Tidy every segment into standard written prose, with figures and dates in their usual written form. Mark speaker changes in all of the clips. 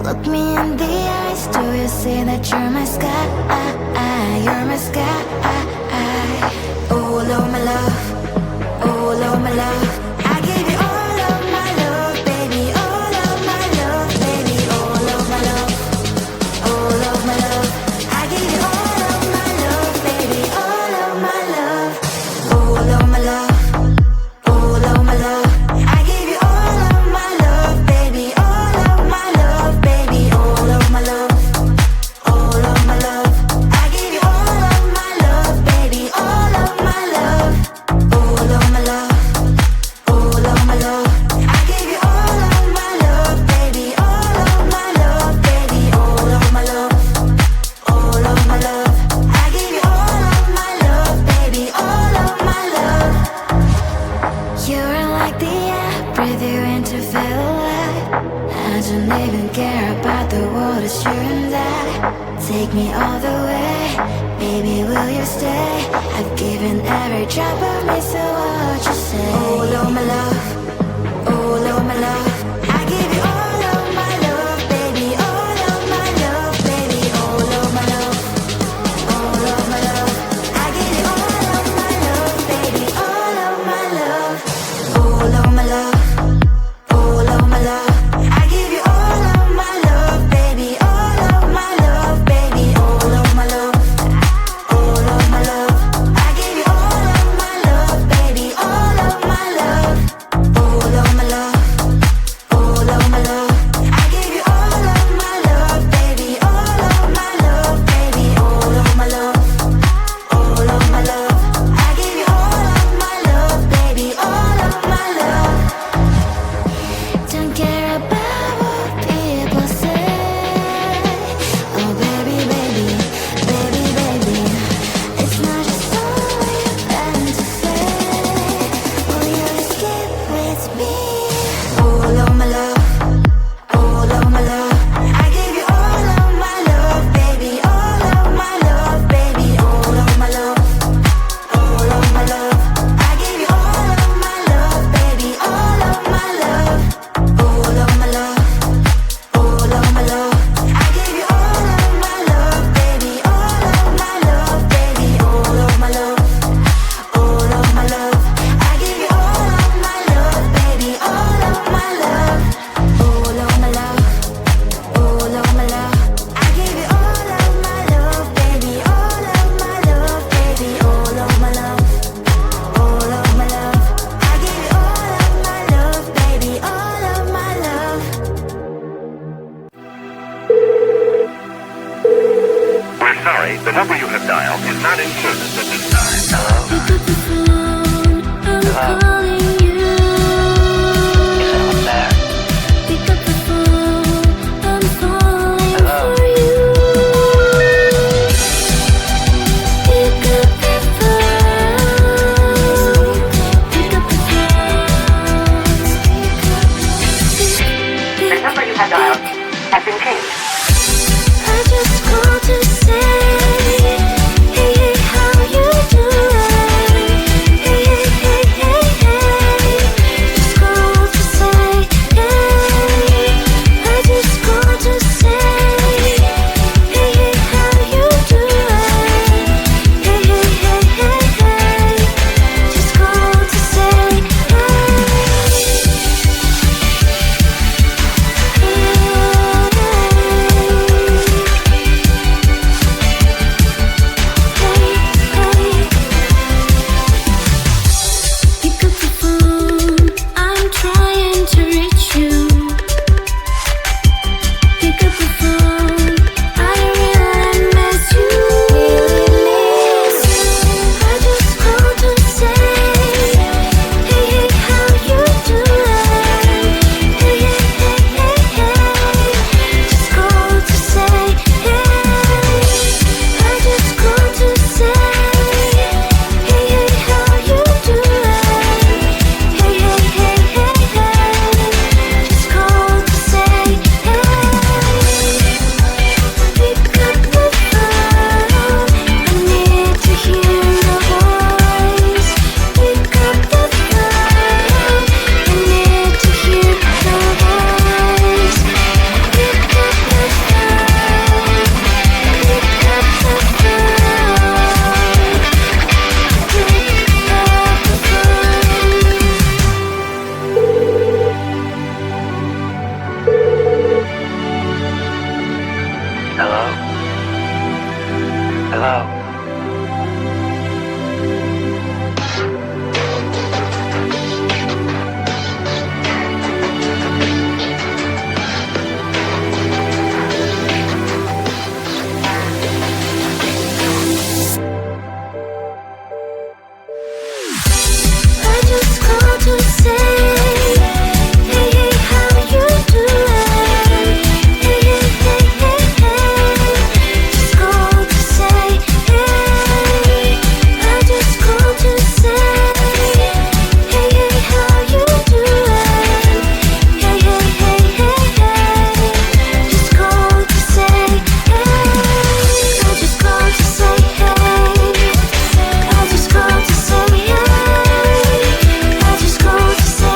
Speaker 1: Look me in the eyes, do you see that you're my sky? You're my sky. Oh Lord, my love, oh Lord, my love, I give you all of my love, baby, all of my love, baby, all of my love, all of my love, I give you all of my love, baby, all of my love, all of my love, all of my love, I give you all of my love, baby, all of my love, baby, all of my love, all of my love, I give you all of my love, baby, all of my love, all of my love, all of my love, I give you all of my love, baby, all of my love, baby, all of my love, all of my love, I give you all of my love, baby, all of my love. You're like the air, breathe you in to feel alive. I don't even care about the world, it's you and I. Take me all the way, baby, will you stay? I've given every drop of me, so what you say? Oh Lord, my love, oh Lord, my love, I give you all of my love, baby, all of my love, baby, all of my love, all of my love, I give you all of my love, baby, all of my love, all of my love, all of my love, I give you all of my love, baby, all of my love, baby, all of my love, all of my love, I give you all of my love, baby, all of my love, all of my love, all of my love, I give you all of my love, baby, all of my love, baby, all of my love, all of my love, I give you all of my love, baby, all of my love. Don't care about what people say. Oh baby, baby, baby, baby, it's not just all you plan to say. Will you escape with me? All of my love, all of my love, I give you all of my love, baby, all of my love, baby, all of my love, all of my love, I give you all of my love, baby, all of my love, all of my love, all of my love, I give you all of my love, baby, all of my love, baby, all of my love, all of my love, I give you all of my love, baby, all of my love, all of my love, all of my love, I give you all of my love, baby, all of my love, baby, all of my love, all of my love, I give you all of my love, baby, all of my love.
Speaker 2: We're sorry, the number you have dialed is not in service at this time.
Speaker 1: Pick up the phone, I'm calling you. Pick up the phone, I'm falling for you. Pick up the phone, pick up the phone.
Speaker 2: The number you have dialed has been changed.
Speaker 1: I just called to say, hey, how you doing? I just called to say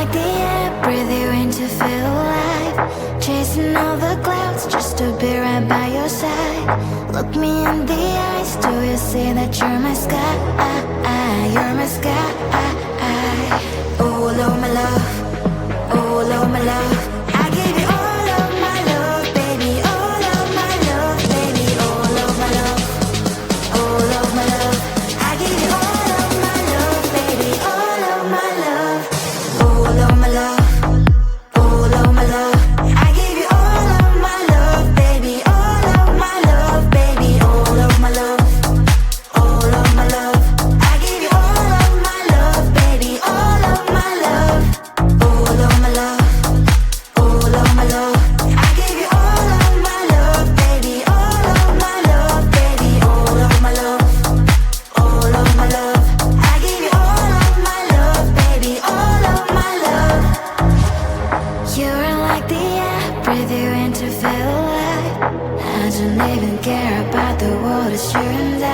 Speaker 1: like the air, breathe you in to feel alive. Chasing all the clouds just to be right by your side. Look me in the eyes, do you see that you're my sky? You're my sky. Oh Lord, my love. Oh Lord, my love. I give you all of my love, baby. All of my love, baby. All of my love. All of my love. I give you all of my love, baby. All of my love. All of my love. All of my love. I give you all of my love, baby. All of my love, baby. All of my love. All of my love. I give you all of my love, baby. All of my love. All of my love. All of my love. I give you all of my love, baby. All of my love, baby. All of my love. All of my love. I give you all of my love, baby. All of my love. You're like the air, breathe you in to feel alive. I don't even care about the world, it's you and I.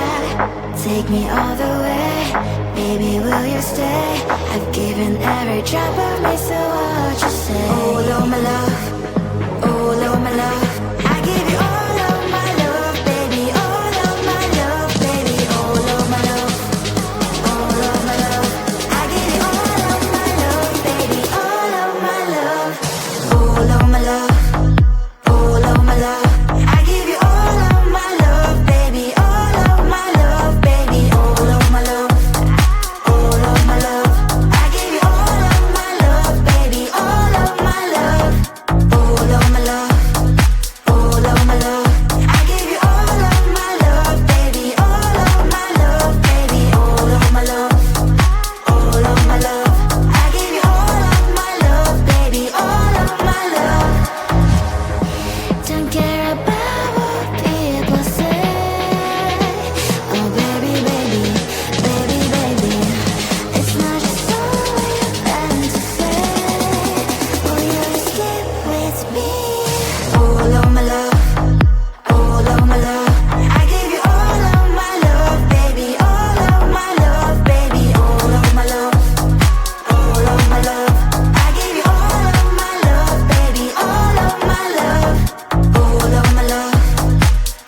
Speaker 1: Take me all the way, baby, will you stay? I've given every drop of me, so what you say? Oh Lord, my love. Oh Lord, my love. I give you all of my love, baby. All of my love, baby. All of my love. All of my love. I give you all of my love, baby. All of my love. All of my love. All of my love. I give you all of my love, baby. All of my love, baby. All of my love. All of my love. I give you all of my love, baby. All of my love. All of my love. All of my love. I give you all of my love, baby. All of my love, baby. All of my love. All of my love. I give you all of my love, baby. All of my love. Don't care about what people say. Oh baby, baby, baby, baby. It's not just all we're meant to say. Will you skip with me? All of my love. All of my love. I give you all of my love, baby. All of my love, baby. All of my love. All of my love. I give you all of my love, baby. All of my love. All of my love.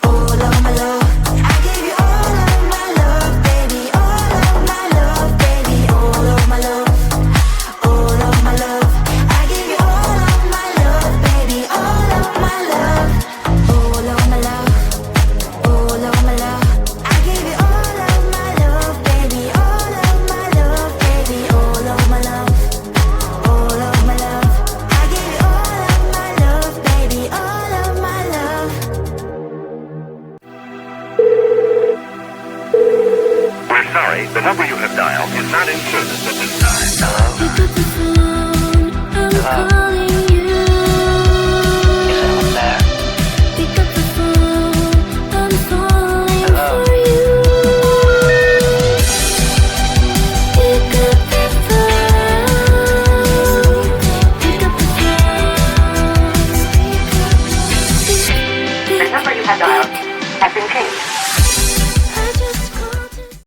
Speaker 1: All of my love. I give you all of my love, baby. All of my love, baby. All of my love. All of my love. I give you all of my love, baby. All of my love. All of my love. All of my love. I give you all of my love, baby. All of my love, baby. All of my love. All of my love. I give you all of my love, baby. All of my love.
Speaker 2: We're sorry, the number you have dialed is not in service at this time.
Speaker 3: Pick up the phone, I'm calling.